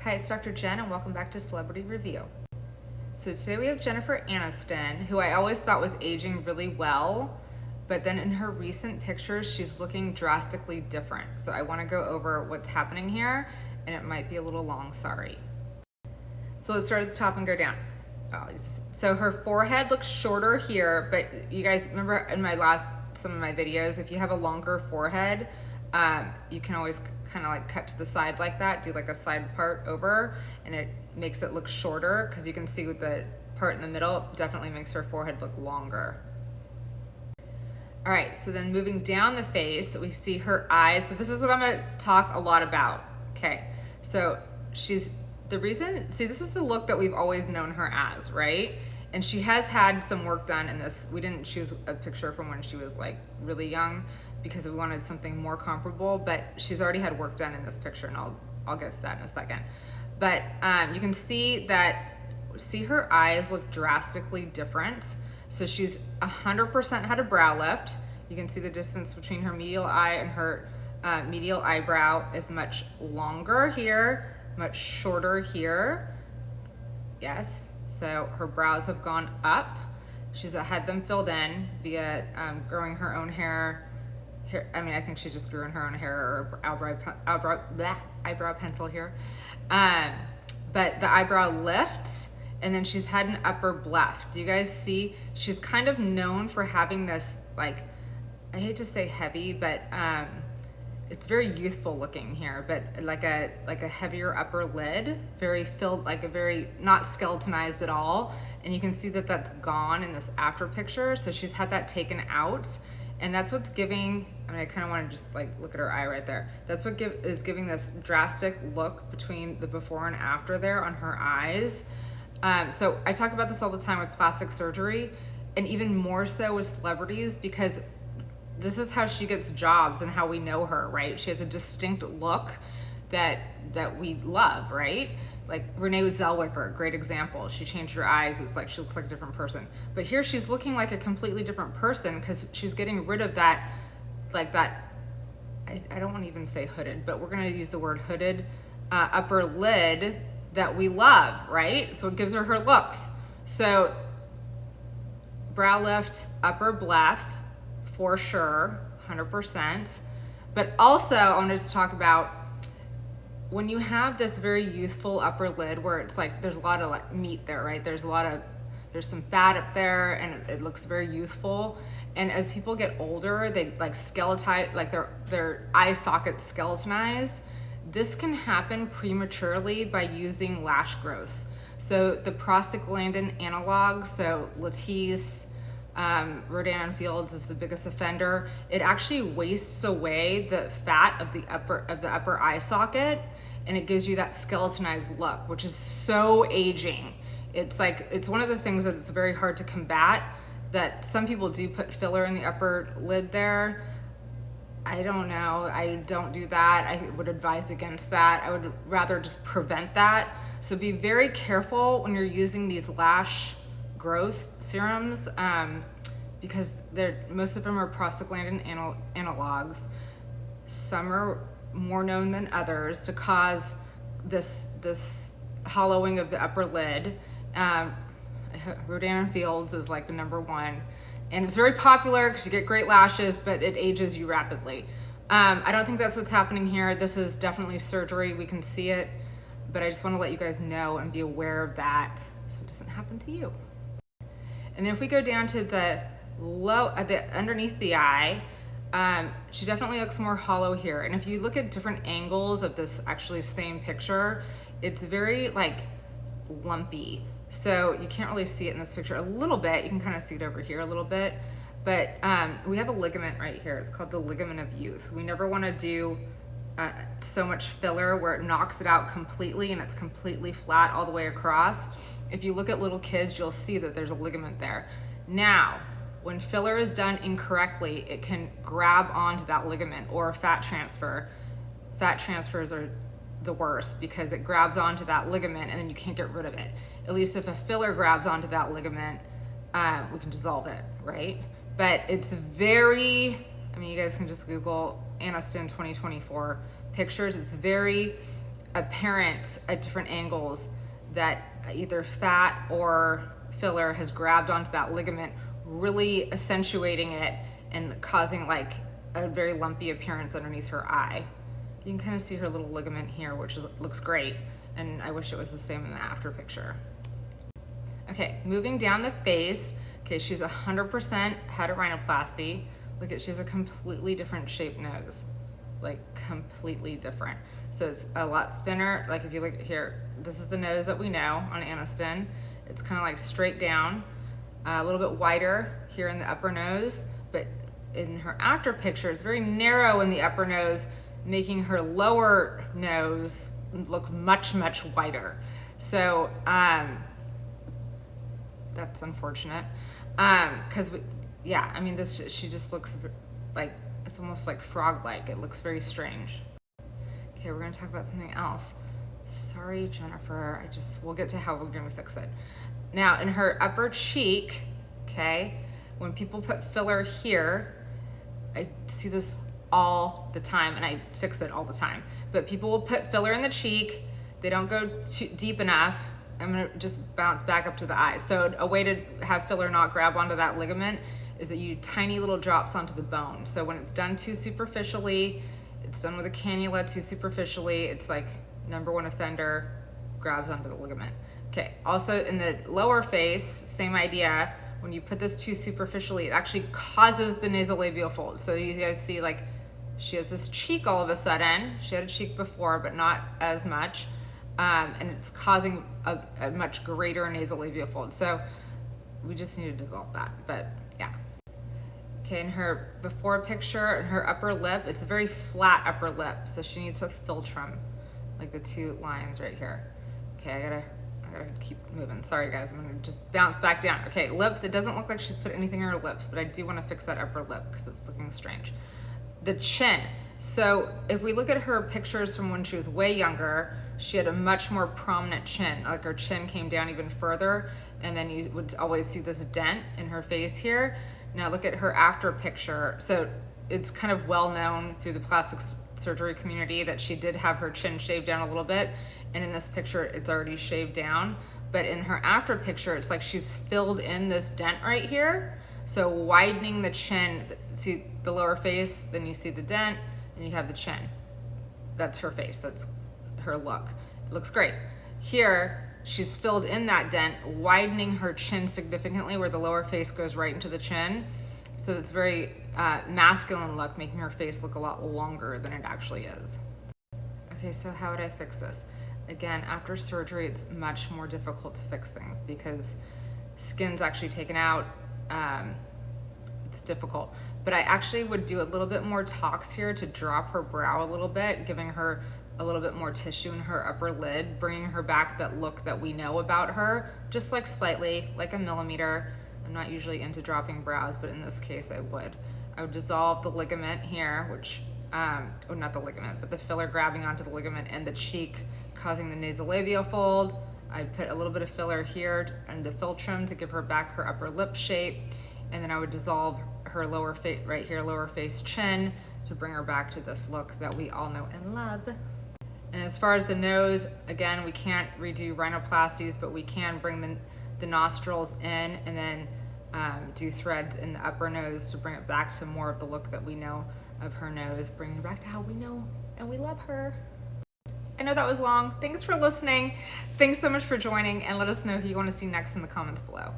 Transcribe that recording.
Hi, it's Dr. Jen and welcome back to Celebrity Review. So today we have Jennifer Aniston, who I always thought was aging really well, but then in her recent pictures, she's looking drastically different. So I want to go over what's happening here, and it might be a little long, sorry. So let's start at the top and go down. So her forehead looks shorter here, but you guys remember in some of my videos, if you have a longer forehead, you can always kind of like cut to the side like that, do like a side part over, and it makes it look shorter because you can see with the part in the middle definitely makes her forehead look longer. All right, so then moving down the face, we see her eyes. So this is what I'm gonna talk a lot about. Okay, so this is the look that we've always known her as, right? And she has had some work done in this. We didn't choose a picture from when she was like really young because we wanted something more comparable, but she's already had work done in this picture, and I'll get to that in a second. But you can see her eyes look drastically different. So she's 100% had a brow lift. You can see the distance between her medial eye and her medial eyebrow is much longer here, much shorter here. Yes, so her brows have gone up. She's had them filled in via growing her own hair. I think she just grew in her own hair or eyebrow pencil here. But the eyebrow lift, and then she's had an upper bluff. Do you guys see? She's kind of known for having this, like, I hate to say heavy, but it's very youthful looking here, but like a heavier upper lid, very filled, like a very not skeletonized at all. And you can see that that's gone in this after picture. So she's had that taken out, and that's what's giving. I kind of want to just like look at her eye right there. That's what is giving this drastic look between the before and after there on her eyes. So I talk about this all the time with plastic surgery, and even more so with celebrities, because this is how she gets jobs and how we know her, right? She has a distinct look that we love, right? Like Renee Zellweger, great example. She changed her eyes. It's like she looks like a different person. But here she's looking like a completely different person because she's getting rid of that, like that, I don't want to even say hooded, but we're going to use the word hooded upper lid that we love, right? So it gives her looks. So brow lift, upper bluff, for sure, 100%. But also, I wanted to talk about when you have this very youthful upper lid where it's like there's a lot of like meat there, right? There's some fat up there, and it looks very youthful. And as people get older, they like skeletonize, like their eye sockets skeletonize. This can happen prematurely by using lash growths. So the prostaglandin analogs, so Latisse, Rodan Fields is the biggest offender. It actually wastes away the fat of the upper eye socket, and it gives you that skeletonized look, which is so aging. It's one of the things that it's very hard to combat. That some people do put filler in the upper lid there. I don't know. I don't do that. I would advise against that. I would rather just prevent that. So be very careful when you're using these lash growth serums because most of them are prostaglandin analogs. Some are more known than others to cause this hollowing of the upper lid. Rodan Fields is like the #1, and it's very popular because you get great lashes, but it ages you rapidly. I don't think that's what's happening here. This is definitely surgery. We can see it, but I just want to let you guys know and be aware of that so it doesn't happen to you. And then if we go down to the underneath the eye, she definitely looks more hollow here. And if you look at different angles of this actually same picture, it's very like lumpy. So you can't really see it in this picture a little bit. You can kind of see it over here a little bit. But we have a ligament right here. It's called the ligament of youth. We never want to do so much filler where it knocks it out completely and it's completely flat all the way across. If you look at little kids, you'll see that there's a ligament there. Now, when filler is done incorrectly, it can grab onto that ligament or a fat transfer. Fat transfers are the worst because it grabs onto that ligament and then you can't get rid of it. At least if a filler grabs onto that ligament, we can dissolve it, right? But it's very, you guys can just Google Aniston 2024 pictures. It's very apparent at different angles that either fat or filler has grabbed onto that ligament, really accentuating it and causing like a very lumpy appearance underneath her eye. You can kind of see her little ligament here, which looks great, and I wish it was the same in the after picture. Okay, moving down the face. Okay, she's 100% had a rhinoplasty. Look at, she has a completely different shaped nose, like completely different. So it's a lot thinner. Like if you look here, this is the nose that we know on Aniston. It's kind of like straight down, a little bit wider here in the upper nose, but in her after picture, it's very narrow in the upper nose, making her lower nose look much, much wider. So that's unfortunate. Because yeah, I mean, she just looks like, it's almost like frog-like. It looks very strange. Okay, we're gonna talk about something else. Sorry, Jennifer, we'll get to how we're gonna fix it. Now, in her upper cheek, okay, when people put filler here, I see this all the time, and I fix it all the time, but people will put filler in the cheek, they don't go too deep enough. I'm gonna just bounce back up to the eye. So a way to have filler not grab onto that ligament is that you tiny little drops onto the bone. So when it's done too superficially, it's done with a cannula too superficially, it's like number one offender, grabs onto the ligament. Okay, also in the lower face, same idea. When you put this too superficially, it actually causes the nasolabial fold. So you guys see, like, she has this cheek all of a sudden. She had a cheek before, but not as much. And it's causing a much greater nasolabial fold. So we just need to dissolve that, but yeah. Okay, in her before picture, in her upper lip, it's a very flat upper lip, so she needs a philtrum, like the two lines right here. Okay, I gotta keep moving. Sorry guys, I'm gonna just bounce back down. Okay, lips, it doesn't look like she's put anything in her lips, but I do wanna fix that upper lip because it's looking strange. The chin. So if we look at her pictures from when she was way younger, she had a much more prominent chin. Like her chin came down even further, and then you would always see this dent in her face here. Now look at her after picture. So it's kind of well known through the plastic surgery community that she did have her chin shaved down a little bit, and in this picture it's already shaved down. But in her after picture, it's like she's filled in this dent right here. So widening the chin, see the lower face, then you see the dent, and you have the chin. That's her face, that's her look. It looks great. Here, she's filled in that dent, widening her chin significantly where the lower face goes right into the chin. So it's very masculine look, making her face look a lot longer than it actually is. Okay, so how would I fix this? Again, after surgery, it's much more difficult to fix things because skin's actually taken out. It's difficult. But I actually would do a little bit more tox here to drop her brow a little bit, giving her a little bit more tissue in her upper lid, bringing her back that look that we know about her, just like slightly, like a millimeter. I'm not usually into dropping brows, but in this case I would. I would dissolve the ligament here, which, oh, not the ligament, but the filler grabbing onto the ligament and the cheek, causing the nasolabial fold. I'd put a little bit of filler here and the philtrum to give her back her upper lip shape. And then I would dissolve her lower face, right here, lower face chin, to bring her back to this look that we all know and love. And as far as the nose, again, we can't redo rhinoplasties, but we can bring the nostrils in and then do threads in the upper nose to bring it back to more of the look that we know of her nose, bringing her back to how we know and we love her. I know that was long. Thanks for listening. Thanks so much for joining, and let us know who you want to see next in the comments below.